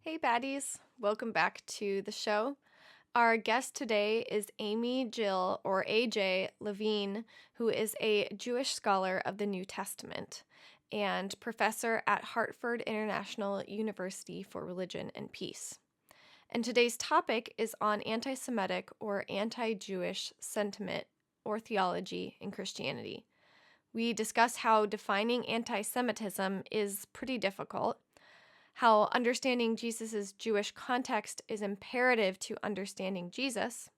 Hey baddies, welcome back to the show. Our guest today is AmyJill, or AJ, Levine, who is a Jewish scholar of the New Testament and professor at Hartford International University for Religion and Peace. And today's topic is on anti-Semitic or anti-Jewish sentiment or theology in Christianity. We discuss how defining anti-Semitism is pretty difficult, how understanding Jesus' Jewish context is imperative to understanding Jesus.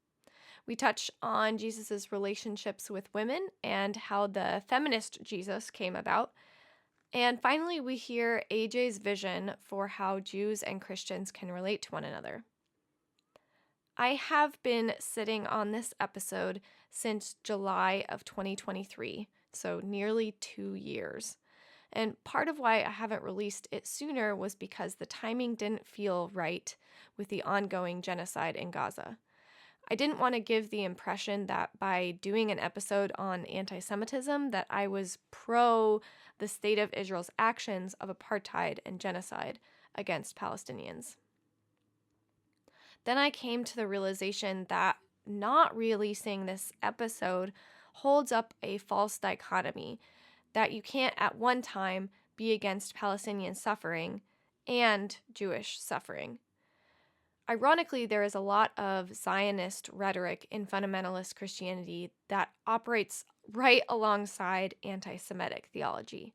We touch on Jesus' relationships with women and how the feminist Jesus came about. And finally, we hear AJ's vision for how Jews and Christians can relate to one another. I have been sitting on this episode since July of 2023, so nearly 2 years. And part of why I haven't released it sooner was because the timing didn't feel right with the ongoing genocide in Gaza. I didn't want to give the impression that by doing an episode on anti-Semitism that I was pro the state of Israel's actions of apartheid and genocide against Palestinians. Then I came to the realization that not releasing this episode holds up a false dichotomy, that you can't at one time be against Palestinian suffering and Jewish suffering. Ironically, there is a lot of Zionist rhetoric in fundamentalist Christianity that operates right alongside anti-Semitic theology.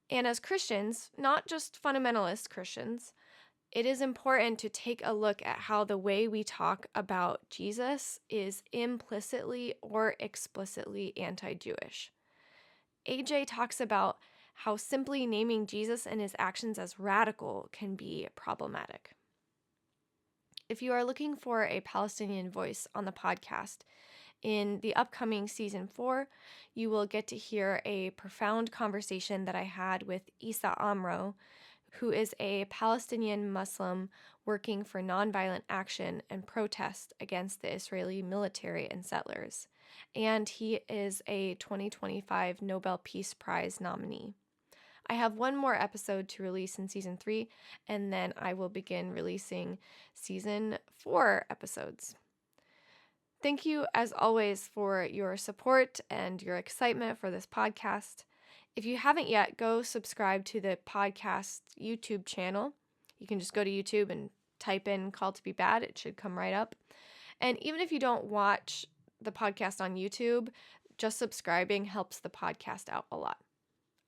And as Christians, not just fundamentalist Christians, it is important to take a look at how the way we talk about Jesus is implicitly or explicitly anti-Jewish. AJ talks about how simply naming Jesus and his actions as radical can be problematic. If you are looking for a Palestinian voice on the podcast, in the upcoming season 4, you will get to hear a profound conversation that I had with Isa Amro, who is a Palestinian Muslim working for nonviolent action and protest against the Israeli military and settlers. And he is a 2025 Nobel Peace Prize nominee. I have one more episode to release in season 3, and then I will begin releasing season 4 episodes. Thank you, as always, for your support and your excitement for this podcast. If you haven't yet, go subscribe to the podcast YouTube channel. You can just go to YouTube and type in Call to Be Bad. It should come right up. And even if you don't watch the podcast on YouTube, just subscribing helps the podcast out a lot.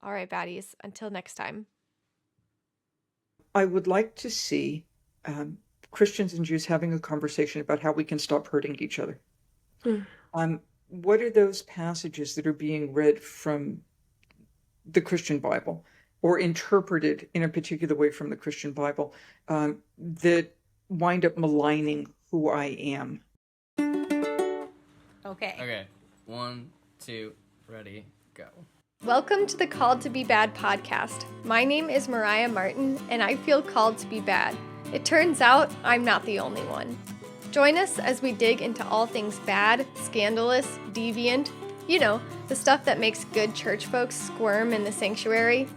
All right, baddies, until next time. I would like to see Christians and Jews having a conversation about how we can stop hurting each other. What are those passages that are being read from the Christian Bible or interpreted in a particular way from the Christian Bible that wind up maligning who I am? Okay. 1, 2, ready, go. Welcome to the Called to Be Bad podcast. My name is Mariah Martin, and I feel called to be bad. It turns out I'm not the only one. Join us as we dig into all things bad, scandalous, deviant, you know, the stuff that makes good church folks squirm in the sanctuary.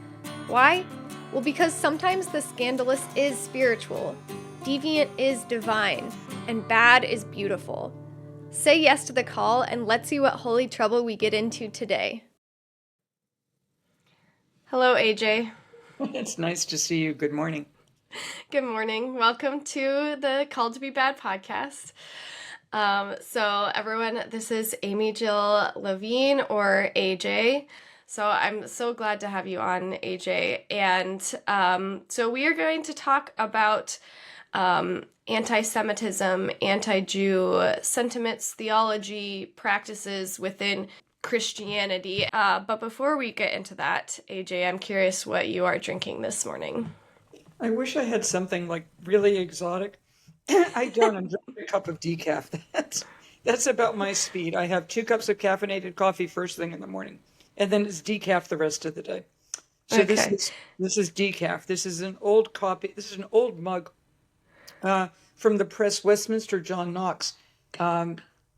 Why? Well, because sometimes the scandalous is spiritual, deviant is divine, and bad is beautiful. Say yes to the call, and let's see what holy trouble we get into today. Hello, AJ. It's nice to see you. Good morning. Good morning. Welcome to the Called to Be Bad podcast. So everyone, this is AmyJill Levine, or AJ. So I'm so glad to have you on, AJ. And so we are going to talk about anti-Semitism, anti-Jew sentiments, theology, practices within Christianity. But before we get into that, AJ, I'm curious what you are drinking this morning. I wish I had something like really exotic. I don't. I'm drinking a cup of decaf. That's about my speed. I have 2 cups of caffeinated coffee first thing in the morning, and then it's decaf the rest of the day. So Okay. this is decaf. This is an old copy. This is an old mug from the press, Westminster John Knox.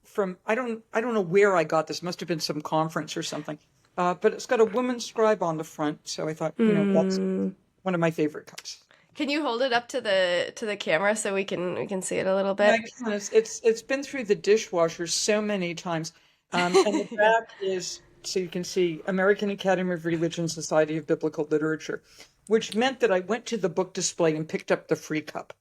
From I don't know where I got this. Must have been some conference or something. But it's got a woman's scribe on the front, so I thought, that's one of my favorite cups. Can you hold it up to the camera so we can see it a little Yeah, I bit? can. It's been through the dishwasher so many times. And the Yeah. back is, so you can see, American Academy of Religion, Society of Biblical Literature, which meant that I went to the book display and picked up the free cup.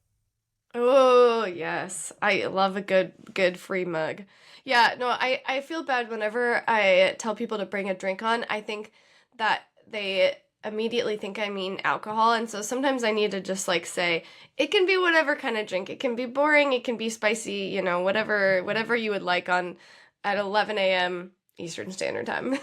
Oh, yes. I love a good free mug. Yeah, no, I feel bad whenever I tell people to bring a drink on. I think that they immediately think I mean alcohol, and so sometimes I need to just like say it can be whatever kind of drink. It can be boring, it can be spicy, whatever you would like on at 11 a.m. Eastern Standard Time.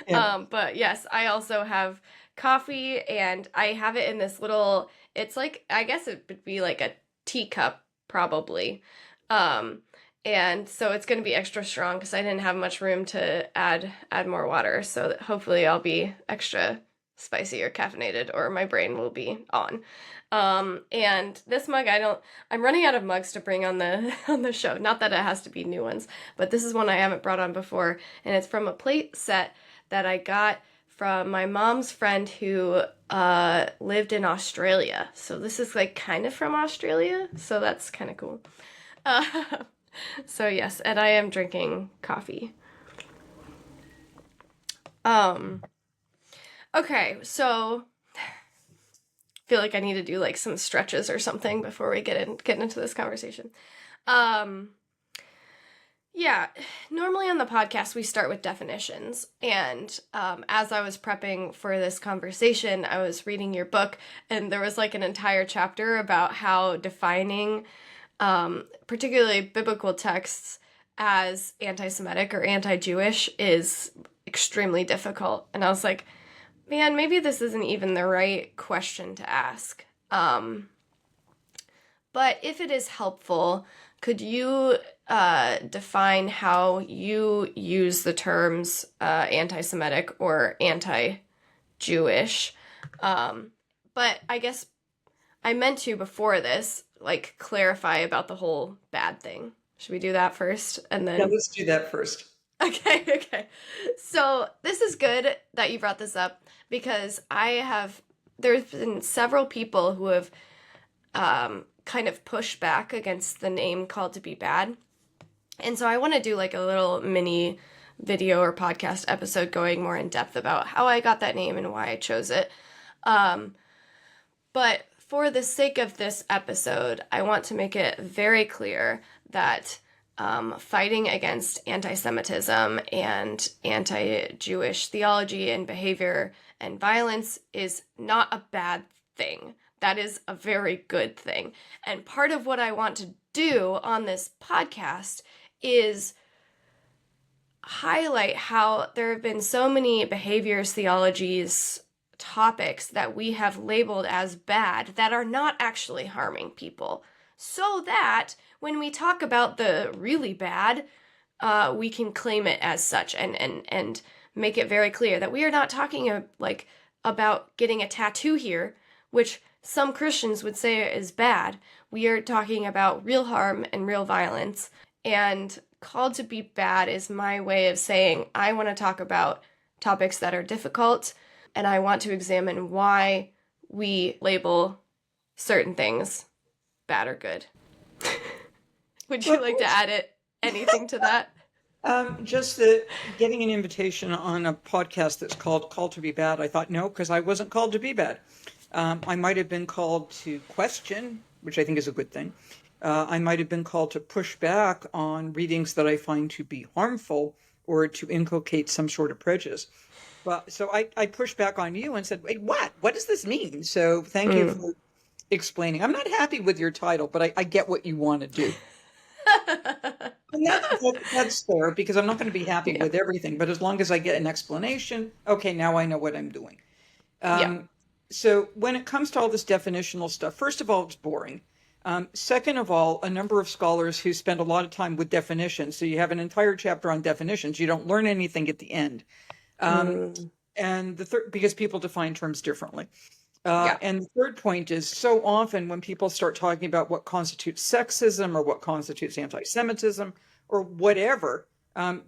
Yeah. But yes, I also have coffee and I have it in this little, it's like, I guess it would be like a teacup probably. Um, and so it's going to be extra strong because I didn't have much room to add more water. So that hopefully I'll be extra spicy or caffeinated or my brain will be on. And this mug, I'm running out of mugs to bring on the on the show. Not that it has to be new ones, but this is one I haven't brought on before, and it's from a plate set that I got from my mom's friend who lived in Australia. So this is like kind of from Australia, so that's kind of cool. Uh, so yes, and I am drinking coffee. Okay, so feel like I need to do like some stretches or something before we get into this conversation. Yeah, normally on the podcast we start with definitions, and as I was prepping for this conversation, I was reading your book, and there was like an entire chapter about how defining particularly biblical texts as anti-Semitic or anti-Jewish is extremely difficult. And I was like, man, maybe this isn't even the right question to ask. But if it is helpful, could you define how you use the terms anti-Semitic or anti-Jewish? But I guess I meant to, before this, like clarify about the whole bad thing. Should we do that first? And Yeah, then let's do that first. Okay. So this is good that you brought this up because there's been several people who have kind of pushed back against the name called to be bad. And so I want to do like a little mini video or podcast episode going more in depth about how I got that name and why I chose it. But for the sake of this episode, I want to make it very clear that fighting against anti-Semitism and anti-Jewish theology and behavior and violence is not a bad thing. That is a very good thing. And part of what I want to do on this podcast is highlight how there have been so many behaviors, theologies, topics that we have labeled as bad that are not actually harming people, so that when we talk about the really bad, we can claim it as such and make it very clear that we are not talking about getting a tattoo here, which some Christians would say is bad. We are talking about real harm and real violence, and called to be bad is my way of saying I want to talk about topics that are difficult, and I want to examine why we label certain things bad or good. Would you like to add anything to that? Just that getting an invitation on a podcast that's called Call to Be Bad, I thought, no, because I wasn't called to be bad. I might have been called to question, which I think is a good thing. I might have been called to push back on readings that I find to be harmful or to inculcate some sort of prejudice. Well, so I pushed back on you and said, wait, what? What does this mean? So thank you for explaining. I'm not happy with your title, but I get what you want to do. And that's fair, because I'm not going to be happy with everything. But as long as I get an explanation, okay, now I know what I'm doing. So when it comes to all this definitional stuff, first of all, it's boring. Second of all, a number of scholars who spend a lot of time with definitions. So you have an entire chapter on definitions. You don't learn anything at the end. And the third, because people define terms differently. And the third point is, so often when people start talking about what constitutes sexism or what constitutes anti-Semitism or whatever,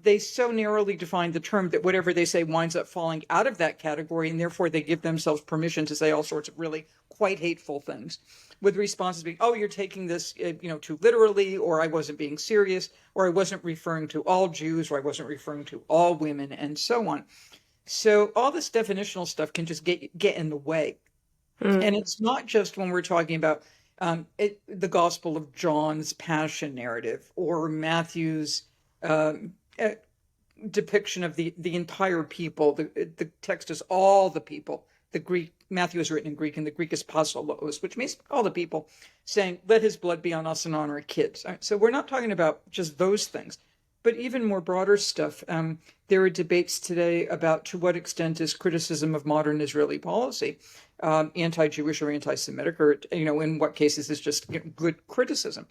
They so narrowly define the term that whatever they say winds up falling out of that category, and therefore they give themselves permission to say all sorts of really quite hateful things, with responses being, "Oh, you're taking this, too literally," or "I wasn't being serious," or "I wasn't referring to all Jews," or "I wasn't referring to all women," and so on. So all this definitional stuff can just get in the way. And it's not just when we're talking about the Gospel of John's passion narrative or Matthew's depiction of the entire people. The text is all the people. The Greek, Matthew is written in Greek, and the Greek is paulos, which means all the people, saying, "Let his blood be on us and on our kids." So we're not talking about just those things, but even more broader stuff. There are debates today about to what extent is criticism of modern Israeli policy anti-Jewish or anti-Semitic, or in what cases is just good criticism.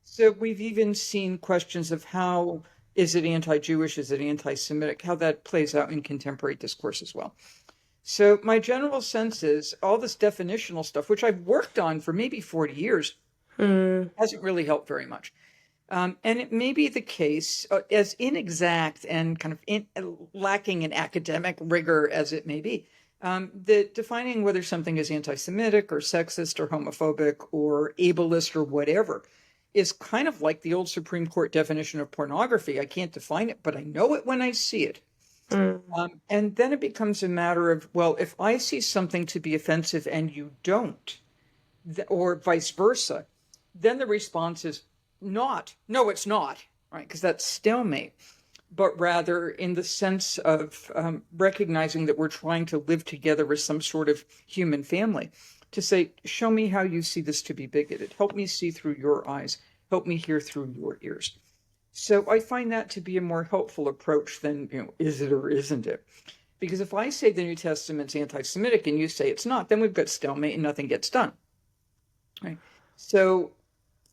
So we've even seen questions of how is it anti-Jewish, is it anti-Semitic, how that plays out in contemporary discourse as well. So my general sense is all this definitional stuff, which I've worked on for maybe 40 years, hasn't really helped very much. And it may be the case, as inexact and kind of lacking in academic rigor as it may be, that defining whether something is anti-Semitic or sexist or homophobic or ableist or whatever is kind of like the old Supreme Court definition of pornography. I can't define it, but I know it when I see it. And then it becomes a matter of, well, if I see something to be offensive and you don't, or vice versa, then the response is not, no, it's not, right? Because that's stalemate. But rather in the sense of recognizing that we're trying to live together as some sort of human family, to say, show me how you see this to be bigoted. Help me see through your eyes. Help me hear through your ears. So I find that to be a more helpful approach than, is it or isn't it? Because if I say the New Testament's anti-Semitic and you say it's not, then we've got stalemate and nothing gets done. Right? So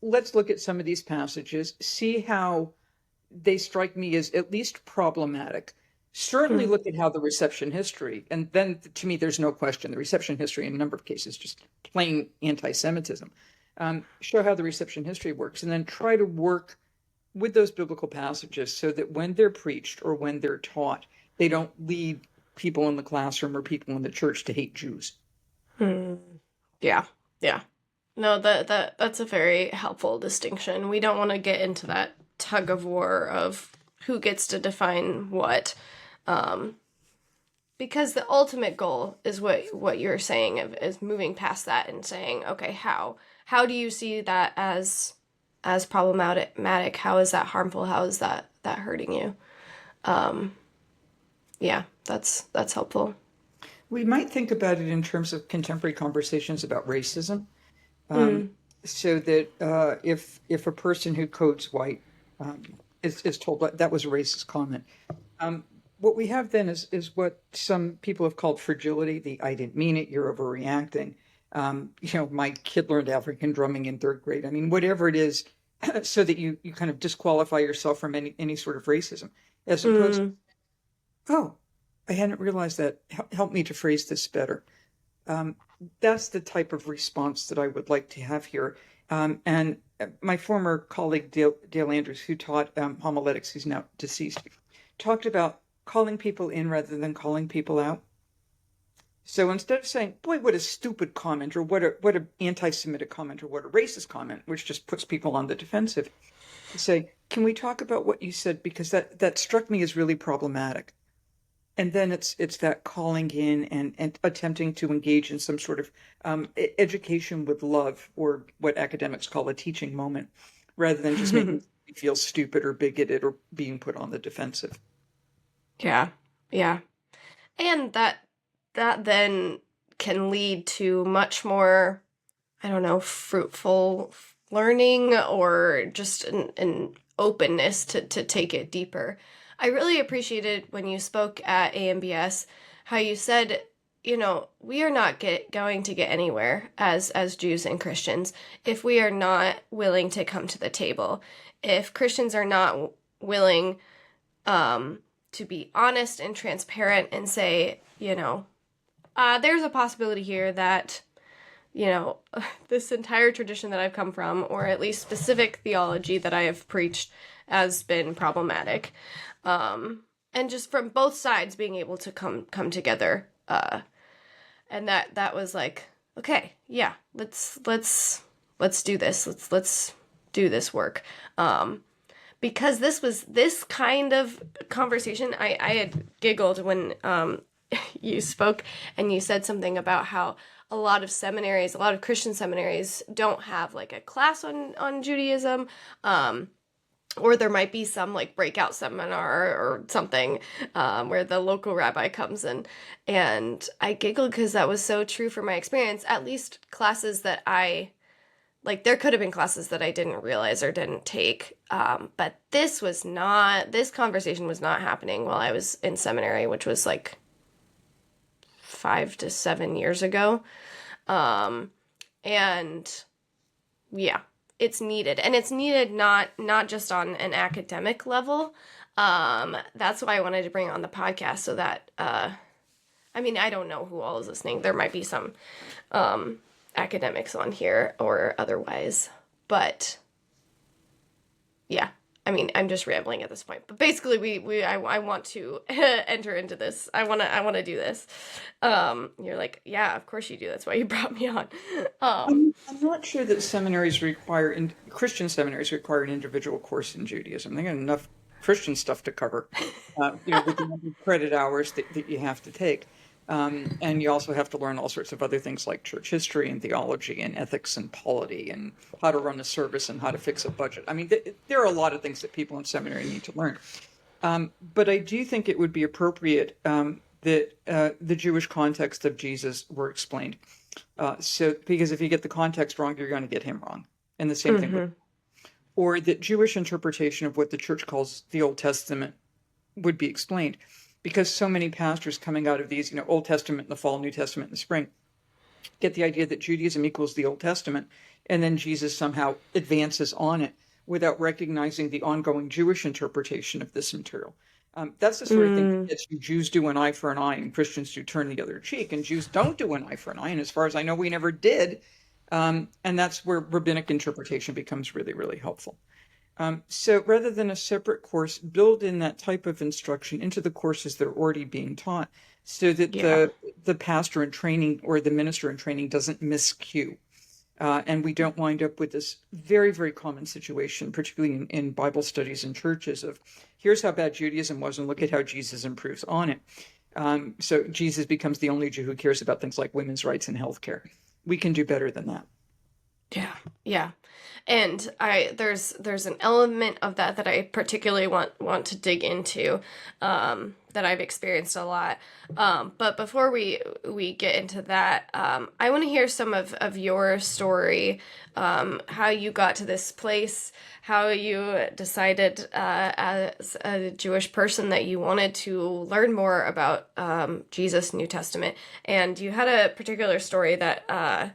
let's look at some of these passages, see how they strike me as at least problematic. Certainly look at how the reception history, and then to me, there's no question, the reception history in a number of cases, just plain anti-Semitism, show how the reception history works, and then try to work with those biblical passages so that when they're preached or when they're taught, they don't lead people in the classroom or people in the church to hate Jews. Yeah. No, that's a very helpful distinction. We don't want to get into that tug of war of who gets to define what, because the ultimate goal is what you're saying is moving past that and saying, okay, how do you see that as problematic? How is that harmful? How is that hurting you? Yeah, that's helpful. We might think about it in terms of contemporary conversations about racism. So that if a person who codes white is told that was a racist comment, what we have then is what some people have called fragility. The "I didn't mean it," "you're overreacting." My kid learned African drumming in 3rd grade. I mean, whatever it is, so that you kind of disqualify yourself from any sort of racism, as opposed to, oh, I hadn't realized that. Help me to phrase this better. That's the type of response that I would like to have here. And my former colleague, Dale Andrews, who taught homiletics, who's now deceased, talked about calling people in rather than calling people out. So instead of saying, boy, what a stupid comment, or what a anti-Semitic comment, or what a racist comment, which just puts people on the defensive, say, can we talk about what you said? Because that struck me as really problematic. And then it's that calling in and attempting to engage in some sort of education with love, or what academics call a teaching moment, rather than just making you feel stupid or bigoted or being put on the defensive. Yeah. And that then can lead to much more, I don't know, fruitful learning, or just an openness to take it deeper. I really appreciated when you spoke at AMBS how you said, we are not going to get anywhere as Jews and Christians if we are not willing to come to the table. If Christians are not willing to be honest and transparent and say, there's a possibility here that this entire tradition that I've come from, or at least specific theology that I have preached, has been problematic. And just from both sides being able to come together. And that was like, okay, yeah, let's do this. Let's do this work. Because this kind of conversation, I had giggled when you spoke and you said something about how a lot of Christian seminaries don't have like a class on Judaism, or there might be some like breakout seminar or something where the local rabbi comes in. And I giggled because that was so true for my experience, at least classes that there could have been classes that I didn't realize or didn't take. But this conversation was not happening while I was in seminary, which was like 5 to 7 years ago. And yeah, it's needed. And it's needed not just on an academic level. That's why I wanted to bring on the podcast so that, I don't know who all is listening. There might be some academics on here or otherwise, but yeah, I'm just rambling at this point, but basically I want to enter into this. I want to do this. You're like, yeah, of course you do. That's why you brought me on. I'm not sure that Christian seminaries require an individual course in Judaism. They got enough Christian stuff to cover, with the number of credit hours that you have to take. And you also have to learn all sorts of other things like church history and theology and ethics and polity and how to run a service and how to fix a budget. There are a lot of things that people in seminary need to learn. But I do think it would be appropriate that the Jewish context of Jesus were explained. Because if you get the context wrong, you're going to get him wrong. And the same thing or that Jewish interpretation of what the church calls the Old Testament would be explained. Because so many pastors coming out of these, Old Testament in the fall, New Testament in the spring, get the idea that Judaism equals the Old Testament, and then Jesus somehow advances on it without recognizing the ongoing Jewish interpretation of this material. That's the sort of thing that gets you. Jews do an eye for an eye, and Christians do turn the other cheek, and Jews don't do an eye for an eye, and as far as I know, we never did. And that's where rabbinic interpretation becomes really, really helpful. So rather than a separate course, build in that type of instruction into the courses that are already being taught so that the pastor in training or the minister in training doesn't miscue. And we don't wind up with this very, very common situation, particularly in Bible studies in churches of here's how bad Judaism was and look at how Jesus improves on it. So Jesus becomes the only Jew who cares about things like women's rights and healthcare. We can do better than that. Yeah. And there's an element of that I particularly want to dig into, that I've experienced a lot. But before we get into that, I want to hear some of your story, how you got to this place, how you decided, as a Jewish person that you wanted to learn more about, Jesus, New Testament. And you had a particular story that,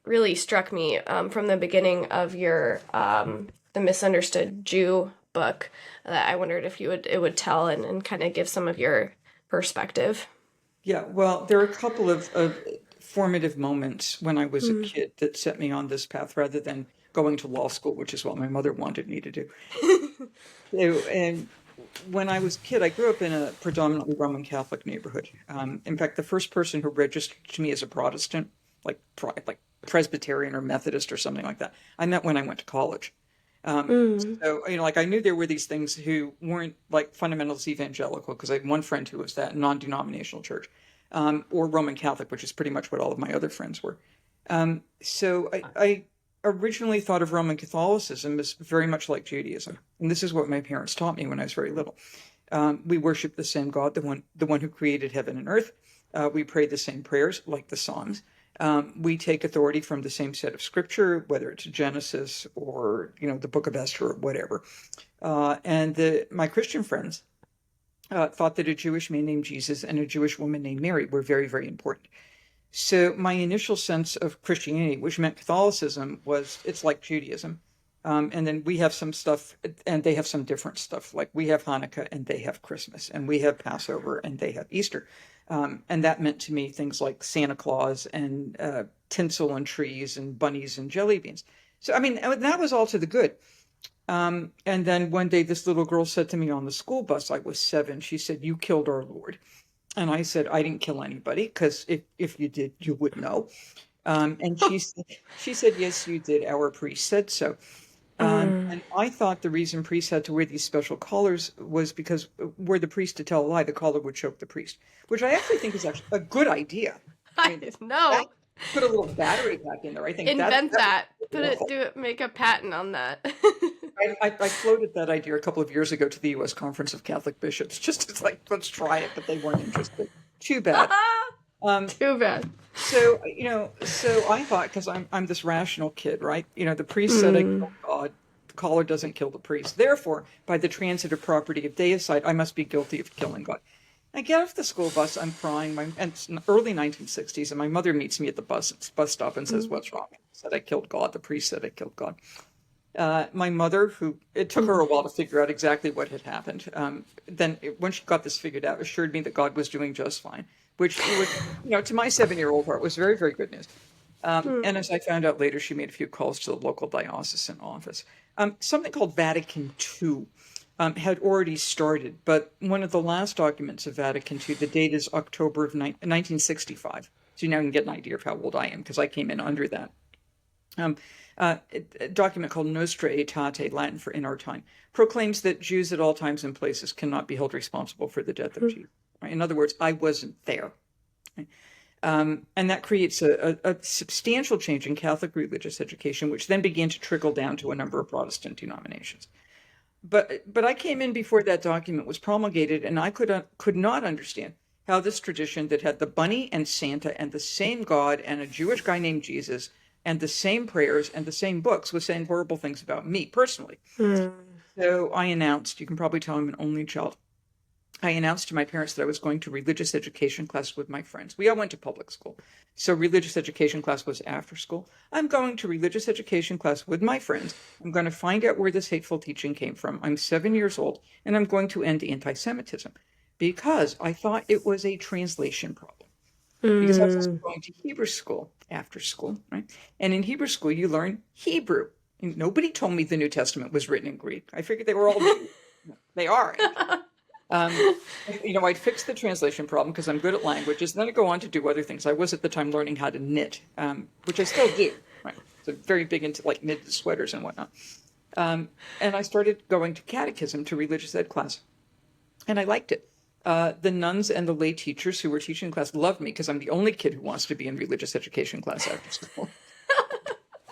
really struck me from the beginning of your The Misunderstood Jew book that I wondered if it would tell and kind of give some of your perspective. Yeah, well, there are a couple of formative moments when I was a kid that set me on this path rather than going to law school, which is what my mother wanted me to do. And when I was a kid, I grew up in a predominantly Roman Catholic neighborhood. In fact, the first person who registered to me as a Protestant, like Presbyterian or Methodist or something like that, I met when I went to college. So, I knew there were these things who weren't like fundamentalist evangelical, because I had one friend who was that non-denominational church, or Roman Catholic, which is pretty much what all of my other friends were. So I originally thought of Roman Catholicism as very much like Judaism. And this is what my parents taught me when I was very little. We worship the same God, the one who created heaven and earth. We pray the same prayers, like the Psalms. We take authority from the same set of scripture, whether it's Genesis or, the book of Esther or whatever. And my Christian friends thought that a Jewish man named Jesus and a Jewish woman named Mary were very, very important. So my initial sense of Christianity, which meant Catholicism, was it's like Judaism. And then we have some stuff and they have some different stuff. Like we have Hanukkah and they have Christmas, and we have Passover and they have Easter. And that meant to me things like Santa Claus and tinsel and trees and bunnies and jelly beans. So, I mean, that was all to the good. And then one day this little girl said to me on the school bus, I was 7, she said, "You killed our Lord." And I said, "I didn't kill anybody, because if you did, you would know." And she said, "Yes, you did. Our priest said so." And I thought the reason priests had to wear these special collars was because were the priest to tell a lie, the collar would choke the priest, which I actually think is actually a good idea. I mean, No. put a little battery pack in there. I think Invent that. that Make a patent on that. I floated that idea a couple of year ago to the U.S. Conference of Catholic Bishops, just as like, let's try it, but they weren't interested. Too bad. Too bad. So, so I thought, because I'm this rational kid, right? The priest said I killed God. The collar doesn't kill the priest. Therefore, by the transitive property of deicide, I must be guilty of killing God. I get off the school bus, I'm crying, and it's early 1960s, and my mother meets me at the bus stop and says, "What's wrong?" I said, "I killed God. The priest said I killed God." My mother, it took her a while to figure out exactly what had happened. Then when she got this figured out, assured me that God was doing just fine, which was, to my 7-year-old heart was very, very good news. And as I found out later, she made a few calls to the local diocesan office. Something called Vatican II had already started, but one of the last documents of Vatican II, the date is October of 1965. So you now can get an idea of how old I am, because I came in under that. A document called Nostra Aetate, Latin for "in our time," proclaims that Jews at all times and places cannot be held responsible for the death of Jesus. Right? In other words, I wasn't there. Right? And that creates a substantial change in Catholic religious education, which then began to trickle down to a number of Protestant denominations. But I came in before that document was promulgated, and I could not understand how this tradition that had the bunny and Santa and the same God and a Jewish guy named Jesus and the same prayers and the same books was saying horrible things about me personally. So I announced, you can probably tell I'm an only child, I announced to my parents that I was going to religious education class with my friends. We all went to public school, so religious education class was after school. I'm going to religious education class with my friends. I'm going to find out where this hateful teaching came from. I'm 7 years old, and I'm going to end anti-Semitism, because I thought it was a translation problem. Because I was going to Hebrew school after school, right? And in Hebrew school, you learn Hebrew. And nobody told me the New Testament was written in Greek. I figured they were all Jews. They are. I'd fix the translation problem because I'm good at languages. And then I'd go on to do other things. I was at the time learning how to knit, which I still do. Right? So very big into like knitted sweaters and whatnot. And I started going to catechism, to religious ed class. And I liked it. The nuns and the lay teachers who were teaching the class loved me because I'm the only kid who wants to be in religious education class after school.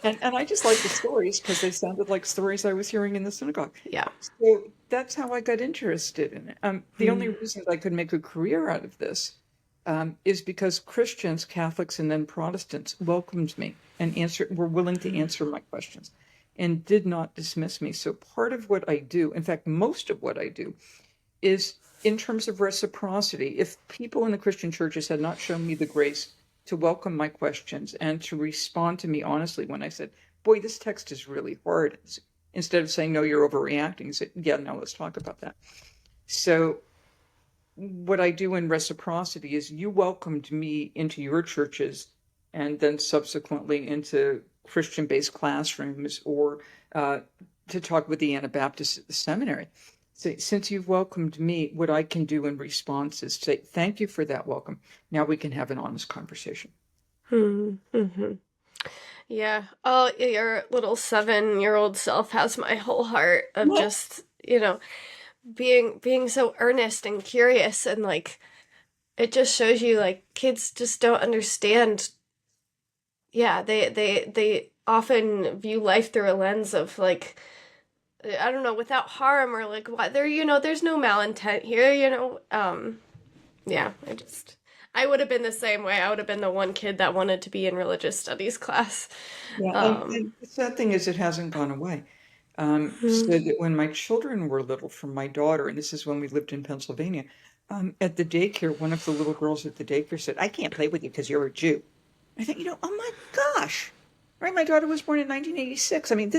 And I just liked the stories because they sounded like stories I was hearing in the synagogue. Yeah. So that's how I got interested in it. The only reason I could make a career out of this is because Christians, Catholics, and then Protestants welcomed me and were willing to answer my questions and did not dismiss me. So part of what I do, in fact, most of what I do, is in terms of reciprocity. If people in the Christian churches had not shown me the grace to welcome my questions and to respond to me honestly when I said, "Boy, this text is really hard," instead of saying, "No, you're overreacting," say, "Yeah, no, let's talk about that." So what I do in reciprocity is you welcomed me into your churches and then subsequently into Christian-based classrooms or to talk with the Anabaptists at the seminary. So since you've welcomed me, what I can do in response is say, "Thank you for that welcome. Now we can have an honest conversation." Yeah. Oh, your little 7-year-old self has my whole heart of just, being so earnest and curious, and like it just shows you like kids just don't understand. Yeah, they often view life through a lens of like, I don't know, without harm, or like what there's no malintent here, yeah, I would have been the same way. I would have been the one kid that wanted to be in religious studies class. Yeah, and the sad thing is it hasn't gone away. So that when my children were little, from my daughter, and this is when we lived in Pennsylvania, at the daycare, one of the little girls at the daycare said, "I can't play with you because you're a Jew." I think, oh my gosh, right? My daughter was born in 1986. I mean,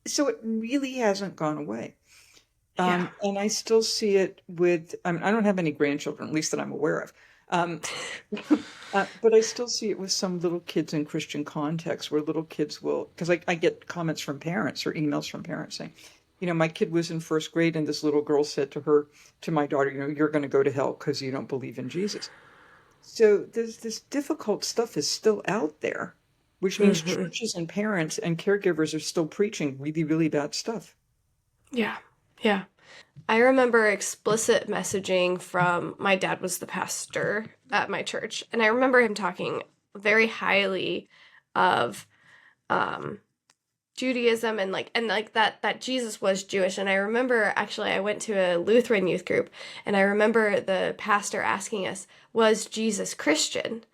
so it really hasn't gone away. And I still see it with, I don't have any grandchildren, at least that I'm aware of. Um, but I still see it with some little kids in Christian contexts where little kids will, because I get comments from parents or emails from parents saying, my kid was in first grade and this little girl said to my daughter, you're going to go to hell because you don't believe in Jesus. So this difficult stuff is still out there, which means churches and parents and caregivers are still preaching really, really bad stuff. Yeah. Yeah. I remember explicit messaging from my dad was the pastor at my church, and I remember him talking very highly of Judaism and that Jesus was Jewish. And I remember actually I went to a Lutheran youth group, and I remember the pastor asking us, was Jesus Christian?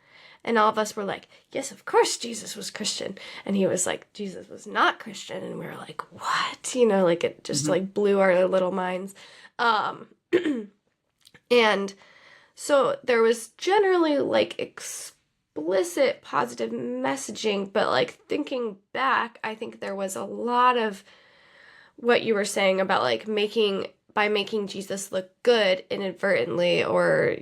And all of us were like, yes, of course Jesus was Christian. And he was like, Jesus was not Christian. And we were like, what? Like it just like blew our little minds. And so there was generally like explicit positive messaging, but like thinking back, I think there was a lot of what you were saying about like making Jesus look good inadvertently, or,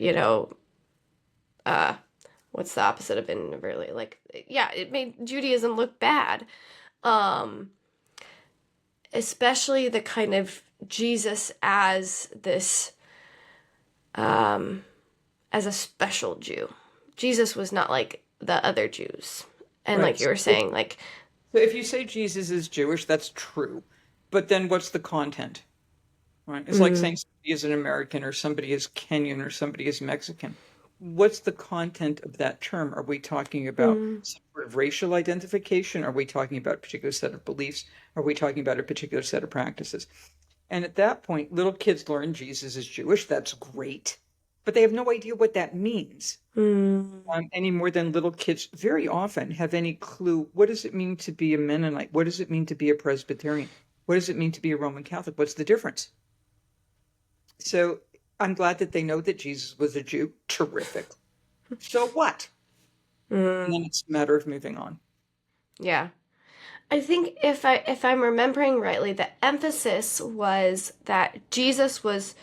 what's the opposite of inadvertently? Like, yeah, it made Judaism look bad. Especially the kind of Jesus as this, as a special Jew. Jesus was not like the other Jews. And Right. like you were saying, like... So if you say Jesus is Jewish, that's true. But then what's the content? Right? It's like saying somebody is an American or somebody is Kenyan or somebody is Mexican. What's the content of that term? Are we talking about some sort of racial identification? Are we talking about a particular set of beliefs? Are we talking about a particular set of practices? And at that point, little kids learn Jesus is Jewish. That's great. But they have no idea what that means. Any more than little kids very often have any clue. What does it mean to be a Mennonite? What does it mean to be a Presbyterian? What does it mean to be a Roman Catholic? What's the difference? So I'm glad that they know that Jesus was a Jew. Terrific. So what? And then it's a matter of moving on. Yeah. I think if I'm remembering rightly, the emphasis was that Jesus was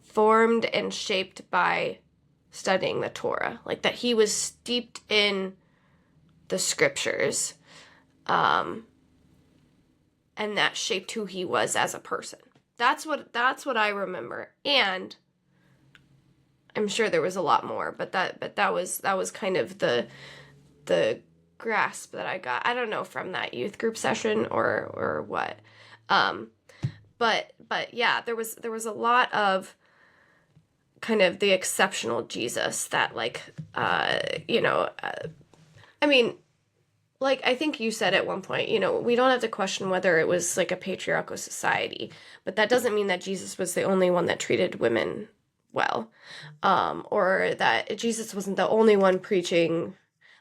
formed and shaped by studying the Torah, like that he was steeped in the scriptures, and that shaped who he was as a person. That's what I remember, and I'm sure there was a lot more, but that was kind of the grasp that I got. I don't know, from that youth group session or what, but yeah, there was a lot of kind of the exceptional Jesus that I mean, like, I think you said at one point, we don't have to question whether it was like a patriarchal society, but that doesn't mean that Jesus was the only one that treated women well, or that Jesus wasn't the only one preaching.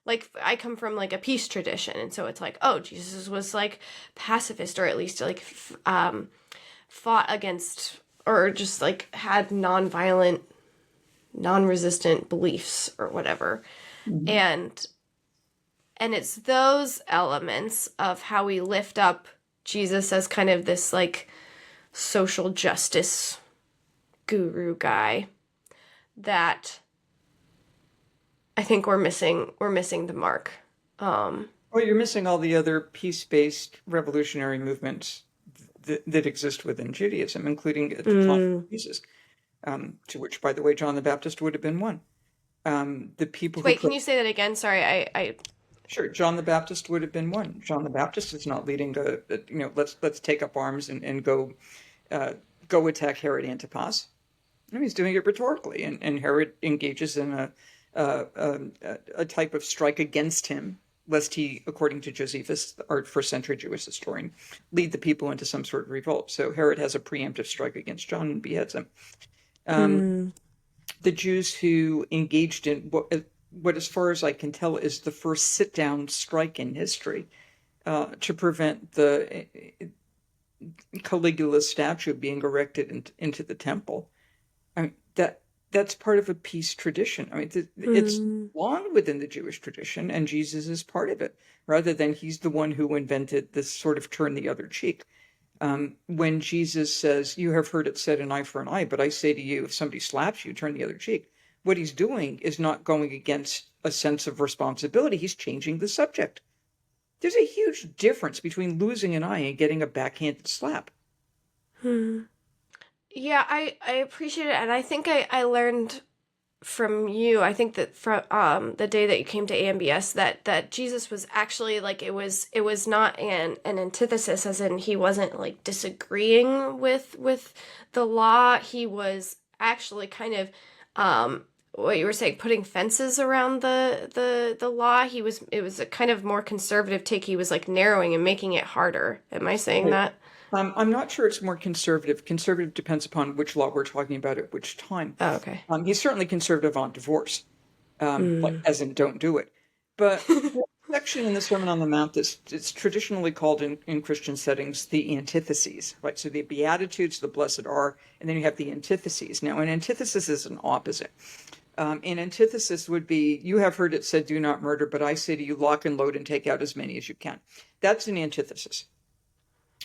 Like, I come from like a peace tradition, and so it's like, oh, Jesus was like pacifist, or at least like fought against, or just like had non-violent, non-resistant beliefs or whatever. And it's those elements of how we lift up Jesus as kind of this like social justice guru guy that I think we're missing the mark. Well, you're missing all the other peace-based revolutionary movements that exist within Judaism, including the time of Jesus, to which, by the way, John the Baptist would have been one. The people. Wait, can you say that again? Sorry, I. Sure, John the Baptist would have been one. John the Baptist is not leading to, let's take up arms and go attack Herod Antipas. No, he's doing it rhetorically, and Herod engages in a type of strike against him, lest he, according to Josephus, our first century Jewish historian, lead the people into some sort of revolt. So Herod has a preemptive strike against John and beheads him. The Jews who engaged in what, as far as I can tell, is the first sit-down strike in history to prevent the Caligula statue being erected into the temple. I mean, that's part of a peace tradition. I mean, it's long within the Jewish tradition, and Jesus is part of it, rather than he's the one who invented this sort of turn the other cheek. When Jesus says, you have heard it said an eye for an eye, but I say to you, if somebody slaps you, turn the other cheek. what he's doing is not going against a sense of responsibility. He's changing the subject. There's a huge difference between losing an eye and getting a backhanded slap. Yeah, I appreciate it, and I think I learned from you. I think that from the day that you came to AMBS that Jesus was actually like it was not an antithesis, as in he wasn't like disagreeing with the law. He was actually kind of what you were saying, putting fences around the law. It was a kind of more conservative take. He was like narrowing and making it harder. Am I saying that? I'm not sure it's more conservative. Conservative depends upon which law we're talking about at which time. Oh, okay. He's certainly conservative on divorce, like, as in don't do it. But the section in the Sermon on the Mount that's it's traditionally called in Christian settings the antitheses, right? So the Beatitudes, the blessed are, and then you have the antitheses. Now, an antithesis is an opposite. An antithesis would be, you have heard it said, do not murder, but I say to you, lock and load and take out as many as you can. That's an antithesis.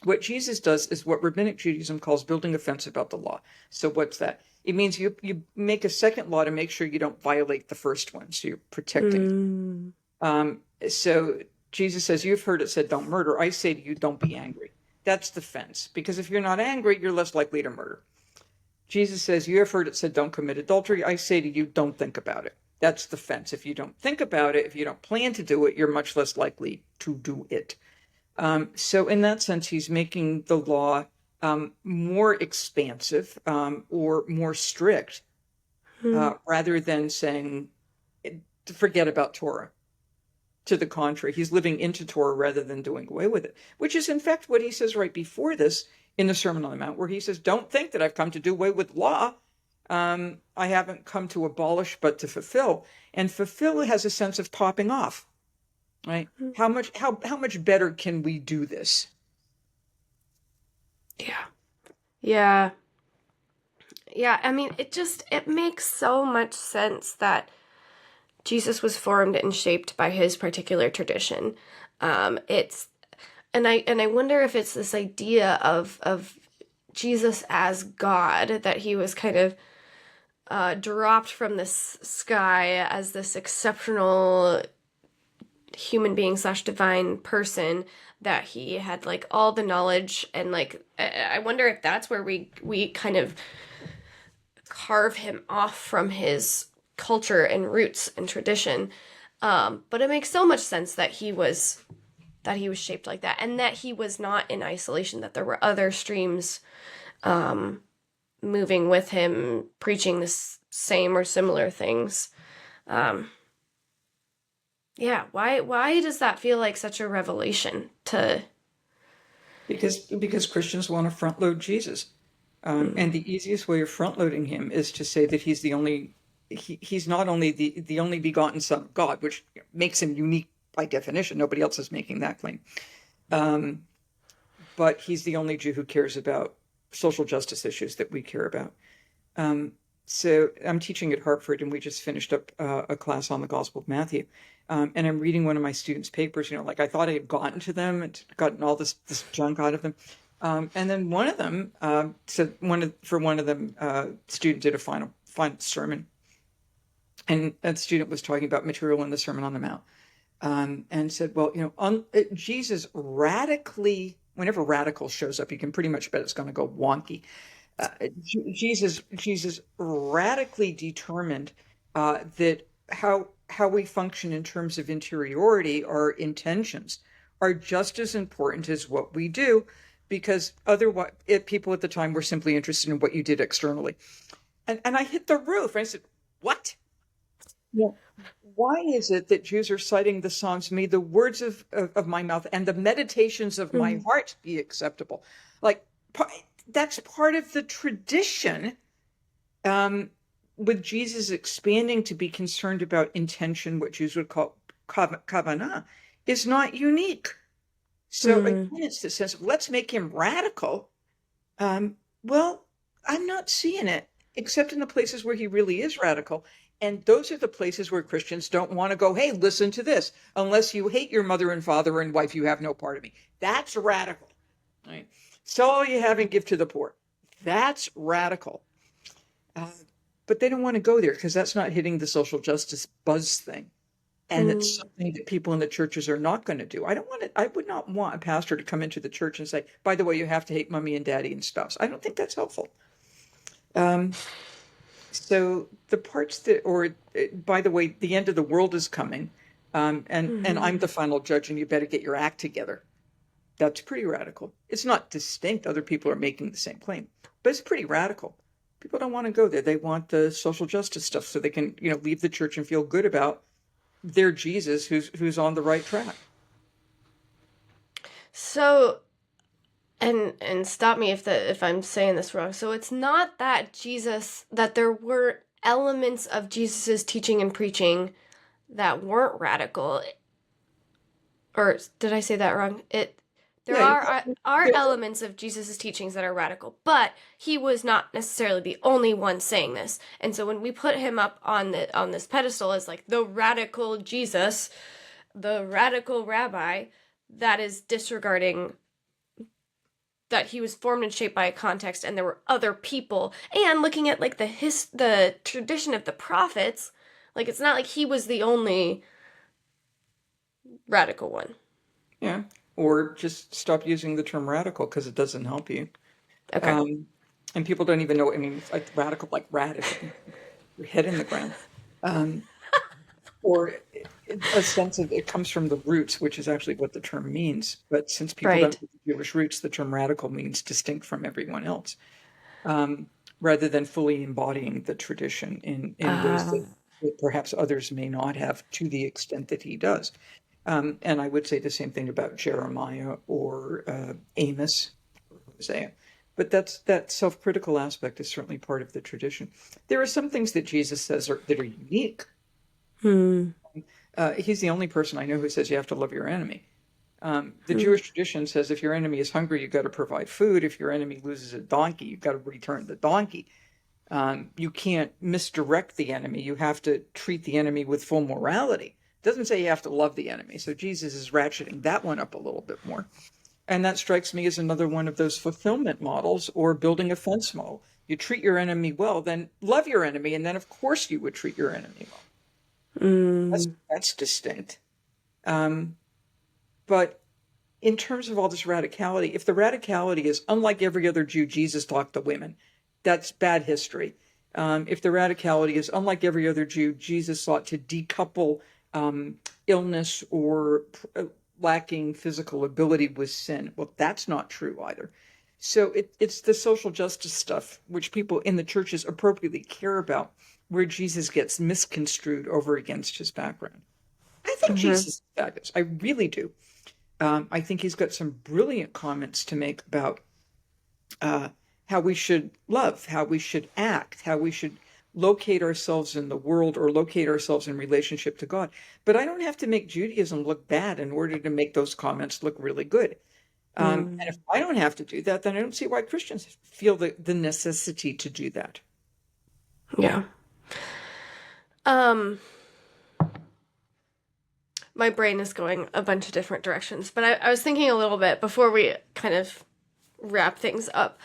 What Jesus does is what Rabbinic Judaism calls building a fence about the law. So what's that? It means you make a second law to make sure you don't violate the first one. So you're protecting. So Jesus says, you've heard it said, don't murder. I say to you, don't be angry. That's the fence. Because if you're not angry, you're less likely to murder. Jesus says, you have heard it said, don't commit adultery. I say to you, don't think about it. That's the fence. If you don't think about it, if you don't plan to do it, you're much less likely to do it. So in that sense, he's making the law more expansive or more strict, rather than saying, forget about Torah. To the contrary, he's living into Torah rather than doing away with it, which is in fact what he says right before this in the Sermon on the Mount, where he says, don't think that I've come to do away with law. I haven't come to abolish, but to fulfill. And fulfill has a sense of topping off. Right? How much better can we do this? Yeah. I mean, it makes so much sense that Jesus was formed and shaped by his particular tradition. And I wonder if it's this idea of Jesus as God, that he was kind of dropped from this sky as this exceptional human being / divine person, that he had like all the knowledge, and like I wonder if that's where we kind of carve him off from his culture and roots and tradition. But it makes so much sense that he was shaped like that, and that he was not in isolation, that there were other streams moving with him, preaching the same or similar things. Yeah, why does that feel like such a revelation to? Because Christians want to front load Jesus, and the easiest way of front loading him is to say that he's the only, he's not only the only begotten Son of God, which makes him unique by definition. Nobody else is making that claim, but he's the only Jew who cares about social justice issues that we care about. So I'm teaching at Hartford, and we just finished up a class on the Gospel of Matthew. And I'm reading one of my students' papers, like I thought I had gotten to them and gotten all this junk out of them. And then one of them said, student did a final sermon. And that student was talking about material in the Sermon on the Mount. And said, well, Jesus radically, whenever radical shows up, you can pretty much bet it's going to go wonky. Jesus radically determined that how we function in terms of interiority, our intentions, are just as important as what we do, because otherwise people at the time were simply interested in what you did externally. And I hit the roof. I said, what? Yeah. Why is it that Jews are citing the Psalms, may the words of my mouth and the meditations of my heart be acceptable? Like, that's part of the tradition, with Jesus expanding to be concerned about intention, what Jews would call kavanah, is not unique. So again, it's the sense of, let's make him radical. Well, I'm not seeing it, except in the places where he really is radical. And those are the places where Christians don't want to go, hey, listen to this. Unless you hate your mother and father and wife, you have no part of me. That's radical. Right? Sell all you have and give to the poor. That's radical. but they don't want to go there because that's not hitting the social justice buzz thing. And it's something that people in the churches are not going to do. I would not want a pastor to come into the church and say, by the way, you have to hate mommy and daddy and spouse. I don't think that's helpful. So the parts by the way, the end of the world is coming, and I'm the final judge, and you better get your act together. That's pretty radical. It's not distinct. Other people are making the same claim, but it's pretty radical. People don't want to go there. They want the social justice stuff so they can, leave the church and feel good about their Jesus who's on the right track. So, and stop me if I'm saying this wrong. So it's not that there were elements of Jesus's teaching and preaching that weren't radical. Or did I say that wrong? There are elements of Jesus's teachings that are radical, but he was not necessarily the only one saying this. And so when we put him up on this pedestal as like the radical Jesus, the radical rabbi, that is disregarding that he was formed and shaped by a context, and there were other people, and looking at like the tradition of the prophets, like it's not like he was the only radical one. Yeah. Or just stop using the term radical because it doesn't help you. Okay. And people don't even know. I mean, it's like radical, your head in the ground. Or a sense of it comes from the roots, which is actually what the term means. But since people don't have Jewish roots, the term radical means distinct from everyone else, rather than fully embodying the tradition in ways that perhaps others may not have to the extent that he does. And I would say the same thing about Jeremiah or Amos or Hosea. But that self-critical aspect is certainly part of the tradition. There are some things that Jesus says that are unique. He's the only person I know who says you have to love your enemy. The Jewish tradition says if your enemy is hungry, you've got to provide food. If your enemy loses a donkey, you've got to return the donkey. You can't misdirect the enemy. You have to treat the enemy with full morality. It doesn't say you have to love the enemy. So Jesus is ratcheting that one up a little bit more. And that strikes me as another one of those fulfillment models or building a fence model. You treat your enemy well, then love your enemy, and then of course you would treat your enemy well. That's distinct. But in terms of all this radicality, if the radicality is unlike every other Jew, Jesus talked to women, that's bad history. If the radicality is unlike every other Jew, Jesus sought to decouple illness or lacking physical ability with sin. Well, that's not true either. So it's the social justice stuff, which people in the churches appropriately care about, where Jesus gets misconstrued over against his background. I think Jesus is fabulous. I really do. I think he's got some brilliant comments to make about how we should love, how we should act, how we should locate ourselves in the world or locate ourselves in relationship to God. But I don't have to make Judaism look bad in order to make those comments look really good. And if I don't have to do that, then I don't see why Christians feel the necessity to do that. Yeah. My brain is going a bunch of different directions, but I was thinking a little bit before we kind of wrap things up.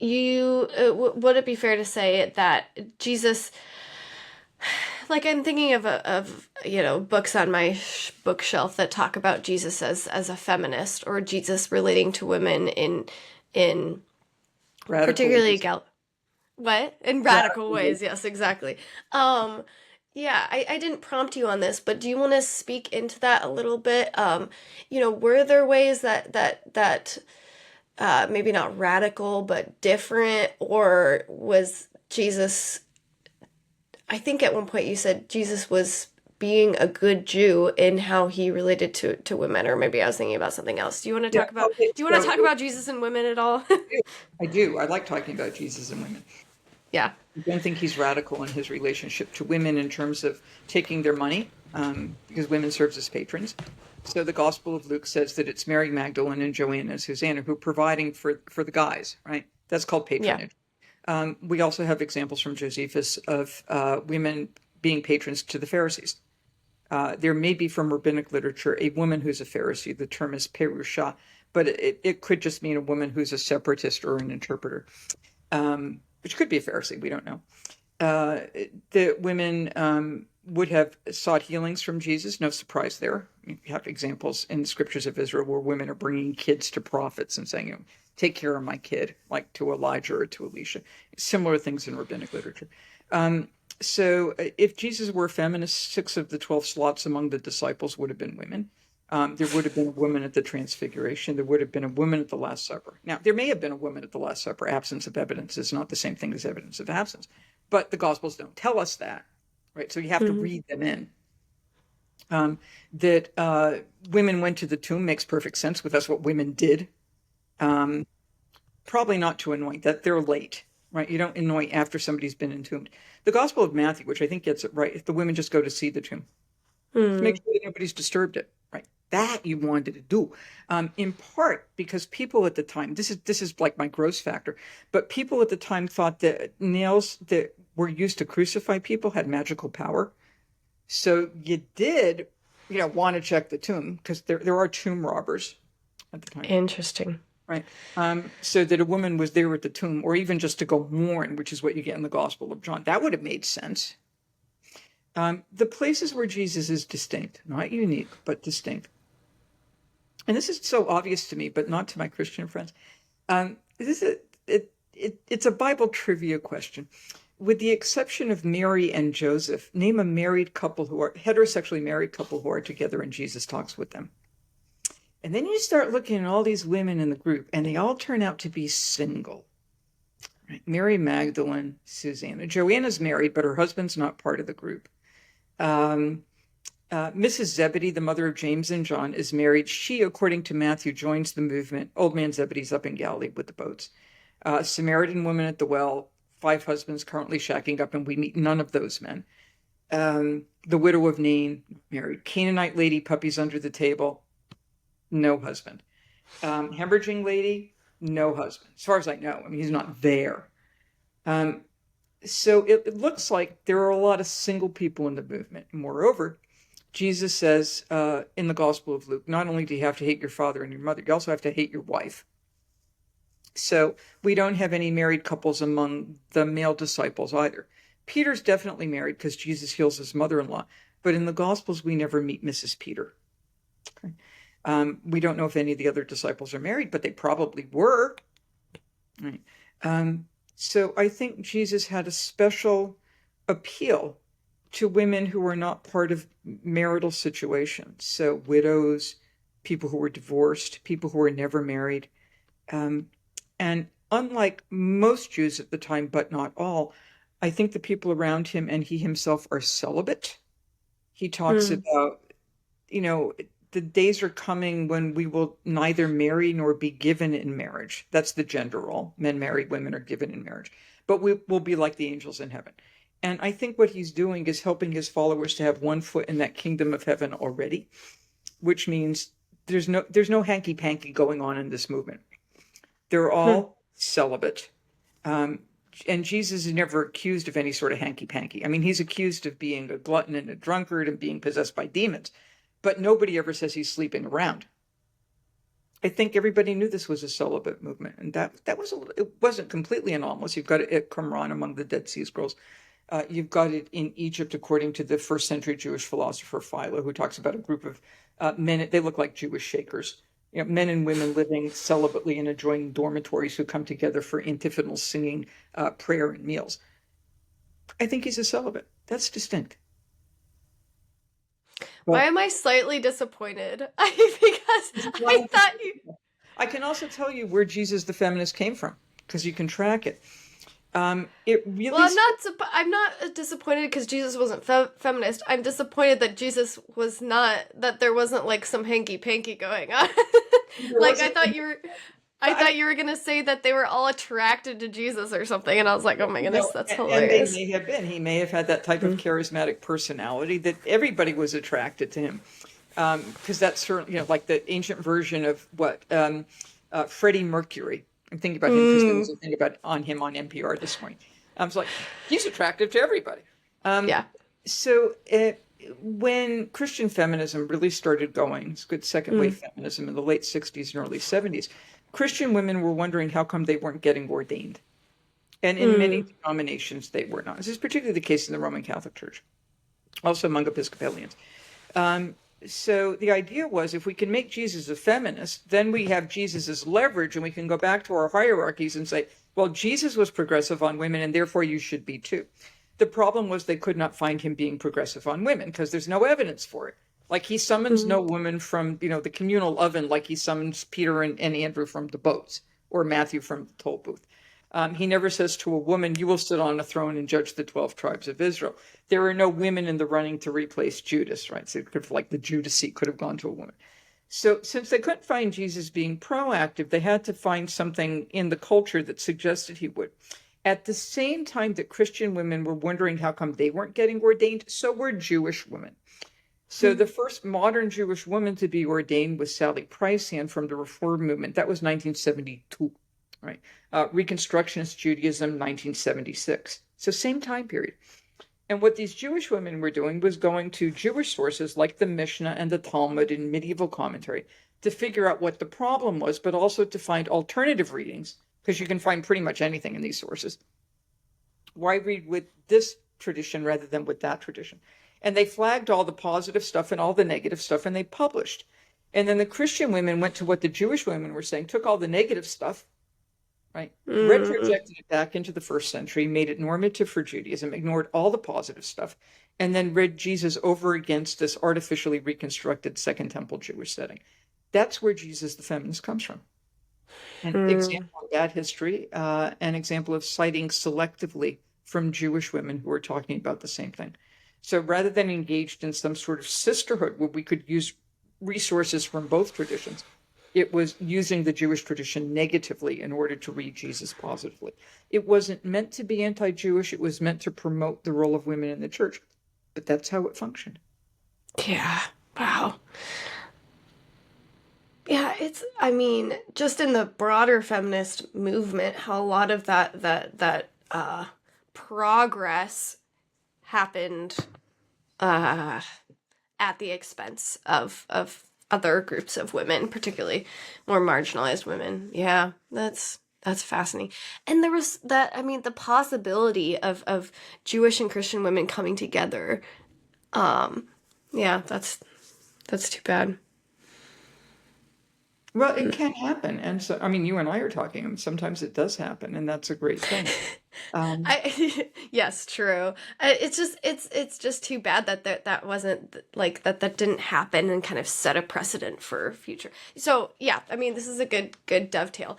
Would it be fair to say that Jesus, like I'm thinking of books on my bookshelf that talk about Jesus as a feminist, or Jesus relating to women in Radical particularly in radical ways. Yes, exactly. Yeah, I didn't prompt you on this, but do you want to speak into that a little bit? Were there ways that maybe not radical, but different, or was Jesus, I think at one point you said Jesus was being a good Jew in how he related to women, or maybe I was thinking about something else. Do you want to talk about Jesus and women at all? I do. I like talking about Jesus and women. Yeah. I don't think he's radical in his relationship to women in terms of taking their money, because women serve as patrons. So the Gospel of Luke says that it's Mary Magdalene and Joanna and Susanna who are providing for the guys, right? That's called patronage. Yeah. We also have examples from Josephus of women being patrons to the Pharisees. There may be from rabbinic literature a woman who's a Pharisee. The term is perusha, but it could just mean a woman who's a separatist or an interpreter. which could be a Pharisee, we don't know. The women would have sought healings from Jesus. No surprise there. You have examples in the scriptures of Israel where women are bringing kids to prophets and saying, take care of my kid, like to Elijah or to Elisha. Similar things in rabbinic literature. So if Jesus were a feminist, 6 of the 12 slots among the disciples would have been women. There would have been a woman at the Transfiguration. There would have been a woman at the Last Supper. Now, there may have been a woman at the Last Supper. Absence of evidence is not the same thing as evidence of absence. But the Gospels don't tell us that, right? So you have to read them in. That women went to the tomb makes perfect sense, because that's what women did. Probably not to anoint, that they're late, right? You don't anoint after somebody's been entombed. The Gospel of Matthew, which I think gets it right, if the women just go to see the tomb, to make sure that nobody's disturbed it, right? That you wanted to do, in part because people at the time, this is like my gross factor, but people at the time thought that nails that were used to crucify people had magical power. So you did, want to check the tomb, because there are tomb robbers at the time. Interesting. Right. So that a woman was there at the tomb, or even just to go mourn, which is what you get in the Gospel of John. That would have made sense. The places where Jesus is distinct, not unique, but distinct. And this is so obvious to me, but not to my Christian friends. It's a Bible trivia question. With the exception of Mary and Joseph, name a married couple heterosexually married couple who are together and Jesus talks with them. And then you start looking at all these women in the group, and they all turn out to be single. Right? Mary Magdalene, Susanna. Joanna's married, but her husband's not part of the group. Mrs. Zebedee, the mother of James and John, is married. She, according to Matthew, joins the movement. Old man Zebedee's up in Galilee with the boats. Samaritan woman at the well, 5 husbands currently shacking up, and we meet none of those men. The widow of Nain, married. Canaanite lady, puppies under the table, no husband. Hemorrhaging lady, no husband. As far as I know, he's not there. So it looks like there are a lot of single people in the movement. Moreover, Jesus says in the Gospel of Luke, not only do you have to hate your father and your mother, you also have to hate your wife. So we don't have any married couples among the male disciples either. Peter's definitely married because Jesus heals his mother-in-law. But in the Gospels, we never meet Mrs. Peter. Okay. We don't know if any of the other disciples are married, but they probably were. Right. So I think Jesus had a special appeal to women who were not part of marital situations. So widows, people who were divorced, people who were never married. And unlike most Jews at the time, but not all, I think the people around him and he himself are celibate. He talks about, the days are coming when we will neither marry nor be given in marriage. That's the gender role. Men marry, women are given in marriage. But we will be like the angels in heaven. And I think what he's doing is helping his followers to have one foot in that kingdom of heaven already, which means there's no hanky-panky going on in this movement. They're all celibate. And Jesus is never accused of any sort of hanky-panky. He's accused of being a glutton and a drunkard and being possessed by demons. But nobody ever says he's sleeping around. I think everybody knew this was a celibate movement, and that it wasn't completely anomalous. You've got it at Qumran among the Dead Sea Scrolls. You've got it in Egypt according to the first century Jewish philosopher Philo, who talks about a group of men. They look like Jewish Shakers, men and women living celibately in adjoining dormitories who come together for antiphonal singing, prayer, and meals. I think he's a celibate. That's distinct. Why am I slightly disappointed? Because I thought you... I can also tell you where Jesus the feminist came from, because you can track it. It really... Well, I'm not disappointed because Jesus wasn't feminist. I'm disappointed that Jesus was not, that there wasn't like some hanky-panky going on. Like, I thought you were going to say that they were all attracted to Jesus or something, and I was like, oh my goodness, that's hilarious. And they may have been. He may have had that type of charismatic personality that everybody was attracted to him. Because that's certainly, like the ancient version of Freddie Mercury. I'm thinking about him because there was a thing on him on NPR this morning. I was like, he's attractive to everybody. Yeah. So when Christian feminism really started going, it's good second wave feminism in the late 60s and early 70s, Christian women were wondering how come they weren't getting ordained. And in many denominations, they were not. This is particularly the case in the Roman Catholic Church, also among Episcopalians. So the idea was, if we can make Jesus a feminist, then we have Jesus as leverage, and we can go back to our hierarchies and say, well, Jesus was progressive on women, and therefore you should be too. The problem was they could not find him being progressive on women because there's no evidence for it. Like, he summons no woman from, the communal oven, like he summons Peter and Andrew from the boats, or Matthew from the toll booth. He never says to a woman, you will sit on a throne and judge the 12 tribes of Israel. There are no women in the running to replace Judas, right? So it could, like, the Judas seat could have gone to a woman. So since they couldn't find Jesus being proactive, they had to find something in the culture that suggested he would. At the same time that Christian women were wondering how come they weren't getting ordained, so were Jewish women. So the first modern Jewish woman to be ordained was Sally Pricehan from the Reform movement. That was 1972, right? Reconstructionist Judaism, 1976. So same time period. And what these Jewish women were doing was going to Jewish sources like the Mishnah and the Talmud and medieval commentary to figure out what the problem was, but also to find alternative readings, because you can find pretty much anything in these sources. Why read with this tradition rather than with that tradition? And they flagged all the positive stuff and all the negative stuff, and they published. And then the Christian women went to what the Jewish women were saying, took all the negative stuff, right? Retrojected it back into the first century, made it normative for Judaism, ignored all the positive stuff, and then read Jesus over against this artificially reconstructed Second Temple Jewish setting. That's where Jesus the feminist comes from. An example of that history, an example of citing selectively from Jewish women who are talking about the same thing. So rather than engaged in some sort of sisterhood where we could use resources from both traditions, it was using the Jewish tradition negatively in order to read Jesus positively. It wasn't meant to be anti-Jewish. It was meant to promote the role of women in the church. But that's how it functioned. Yeah. Wow. Yeah, just in the broader feminist movement, how a lot of that progress happened at the expense of other groups of women, particularly more marginalized women. Yeah, that's fascinating. And there was the possibility of Jewish and Christian women coming together. Yeah, that's too bad. Well, it can happen. And so, you and I are talking, and sometimes it does happen, and that's a great thing. Yes, true. It's just too bad that wasn't like that didn't happen and kind of set a precedent for future. So yeah, this is a good dovetail.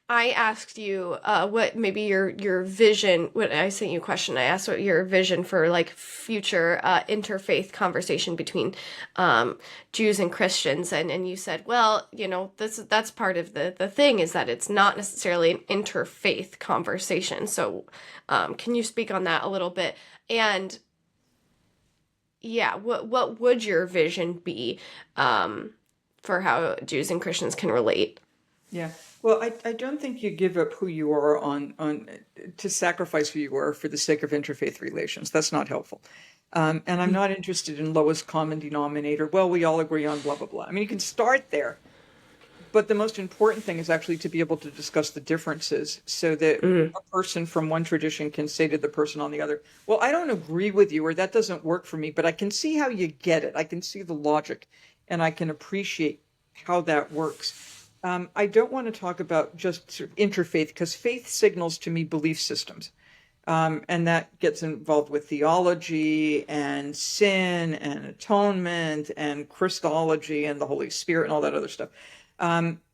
I asked you what maybe your vision. When I sent you a question, I asked what your vision for like future interfaith conversation between Jews and Christians, and you said, well, that's part of the thing is that it's not necessarily an interfaith conversation. So can you speak on that a little bit? And yeah, what would your vision be for how Jews and Christians can relate? Yeah. Well, I don't think you give up who you are to sacrifice who you are for the sake of interfaith relations. That's not helpful. And I'm not interested in lowest common denominator. Well, we all agree on blah, blah, blah. You can start there. But the most important thing is actually to be able to discuss the differences so that a person from one tradition can say to the person on the other, well, I don't agree with you, or that doesn't work for me, but I can see how you get it. I can see the logic, and I can appreciate how that works. I don't want to talk about just sort of interfaith, because faith signals to me belief systems. And that gets involved with theology and sin and atonement and Christology and the Holy Spirit and all that other stuff.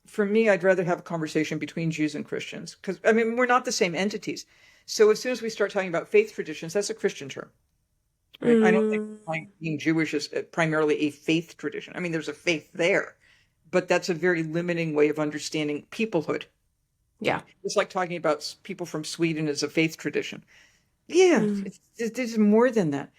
For me, I'd rather have a conversation between Jews and Christians, because, we're not the same entities. So as soon as we start talking about faith traditions, that's a Christian term. Right? I don't think being Jewish is primarily a faith tradition. There's a faith there, but that's a very limiting way of understanding peoplehood. Yeah. It's like talking about people from Sweden as a faith tradition. Yeah, there's more than that.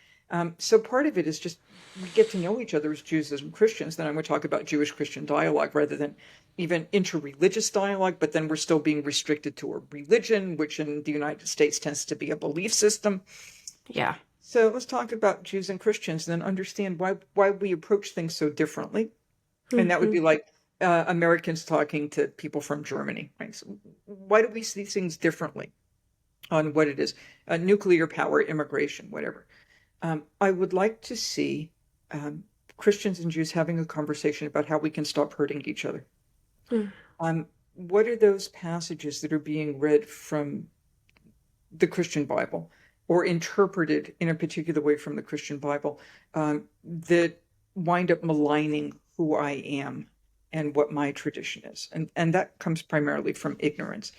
So part of it is just we get to know each other as Jews and Christians. Then I'm going to talk about Jewish-Christian dialogue rather than even interreligious dialogue, but then we're still being restricted to a religion, which in the United States tends to be a belief system. Yeah. So let's talk about Jews and Christians and then understand why we approach things so differently. And that would be like Americans talking to people from Germany. Right? So why do we see things differently? on what it is, nuclear power, immigration, whatever. I would like to see Christians and Jews having a conversation about how we can stop hurting each other. What are those passages that are being read from the Christian Bible or interpreted in a particular way from the Christian Bible that wind up maligning who I am and what my tradition is? And that comes primarily from ignorance.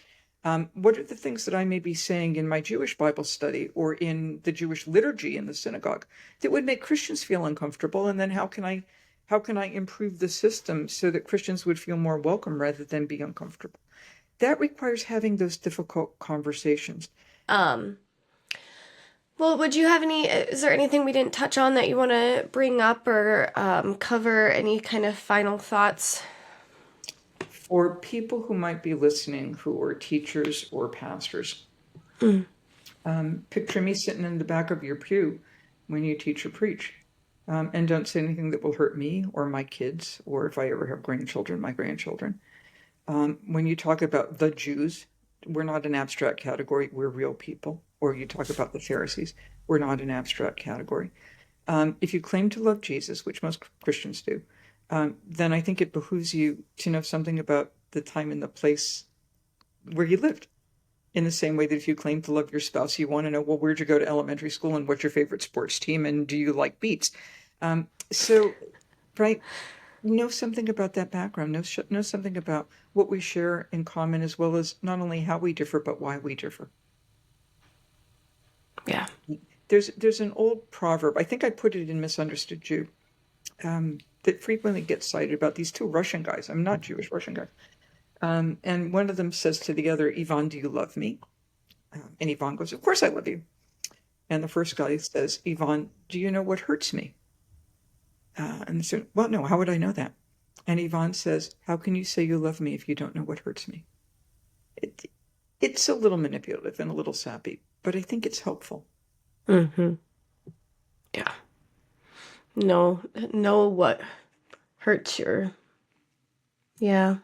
What are the things that I may be saying in my Jewish Bible study or in the Jewish liturgy in the synagogue that would make Christians feel uncomfortable? And then how can I improve the system so that Christians would feel more welcome rather than be uncomfortable? That requires having those difficult conversations. Well, would you have is there anything we didn't touch on that you want to bring up or cover? Any kind of final thoughts? For people who might be listening who are teachers or pastors, picture me sitting in the back of your pew when you teach or preach, and don't say anything that will hurt me or my kids, or if I ever have grandchildren, my grandchildren. When you talk about the Jews, we're not an abstract category, we're real people. Or you talk about the Pharisees, we're not an abstract category. If you claim to love Jesus, which most Christians do, then I think it behooves you to know something about the time and the place where you lived. In the same way that if you claim to love your spouse, you want to know, well, where'd you go to elementary school and what's your favorite sports team and do you like beets? Right, know something about that background, know something about what we share in common, as well as not only how we differ, but why we differ. Yeah. There's an old proverb, I think I put it in Misunderstood Jew, that frequently gets cited about these two Russian guys. I'm not Jewish, Russian guys. And one of them says to the other, Ivan, do you love me? And Ivan goes, of course I love you. And the first guy says, Ivan, do you know what hurts me? And they said, well, no, how would I know that? And Ivan says, how can you say you love me if you don't know what hurts me? It's a little manipulative and a little sappy, but I think it's helpful. Mm-hmm. Yeah. Know what hurts your. Yeah.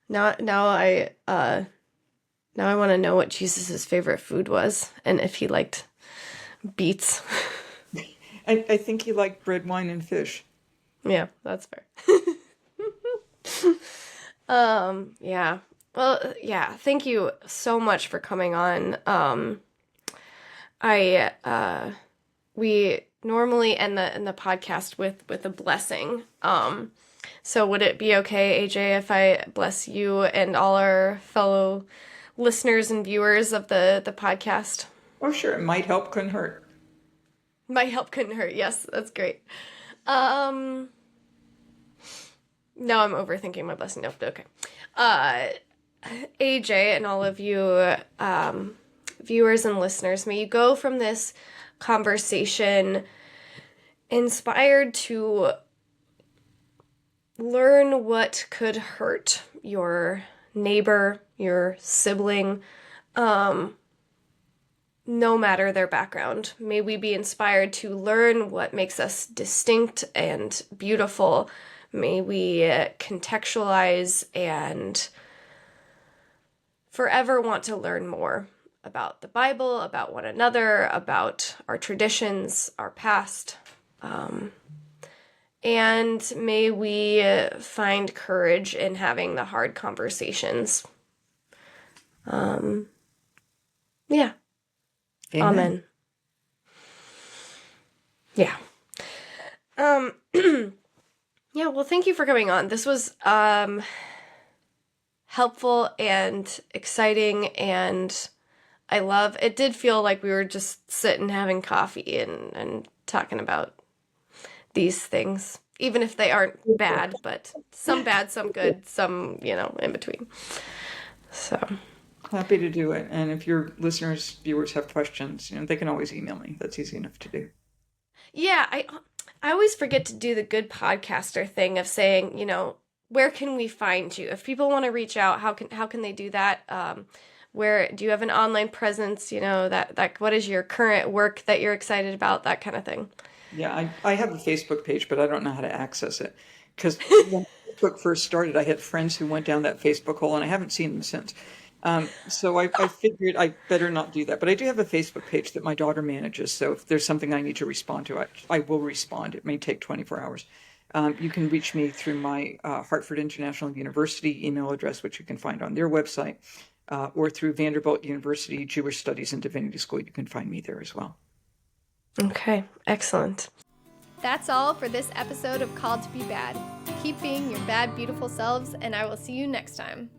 Now I want to know what Jesus's favorite food was and if he liked beets. I think he liked bread, wine, and fish. Yeah, that's fair. Yeah. Well, yeah, thank you so much for coming on. We normally end the podcast with a blessing. So would it be okay, AJ, if I bless you and all our fellow listeners and viewers of the podcast? Oh, sure. It might help, couldn't hurt. Might help, couldn't hurt. Yes, that's great. No, I'm overthinking my blessing. No, okay. AJ and all of you viewers and listeners, may you go from this conversation inspired to learn what could hurt your neighbor, your sibling, no matter their background. May we be inspired to learn what makes us distinct and beautiful. May we contextualize and forever want to learn more about the Bible, about one another, about our traditions, our past. And may we find courage in having the hard conversations. Yeah. Amen. Yeah. Yeah, well, thank you for coming on. This was helpful and exciting, and it did feel like we were just sitting having coffee and talking about these things, even if they aren't bad, but some bad, some good, some, in between. So happy to do it. And if your listeners, viewers have questions, they can always email me. That's easy enough to do. Yeah, I always forget to do the good podcaster thing of saying, where can we find you? If people want to reach out, how can they do that? Where do you have an online presence? That what is your current work that you're excited about? That kind of thing. Yeah, I have a Facebook page, but I don't know how to access it. Because when Facebook first started, I had friends who went down that Facebook hole, and I haven't seen them since. So I figured I better not do that. But I do have a Facebook page that my daughter manages. So if there's something I need to respond to, I will respond. It may take 24 hours. You can reach me through my Hartford International University email address, which you can find on their website, or through Vanderbilt University Jewish Studies and Divinity School. You can find me there as well. Okay, excellent. That's all for this episode of Called to Be Bad. Keep being your bad, beautiful selves, and I will see you next time.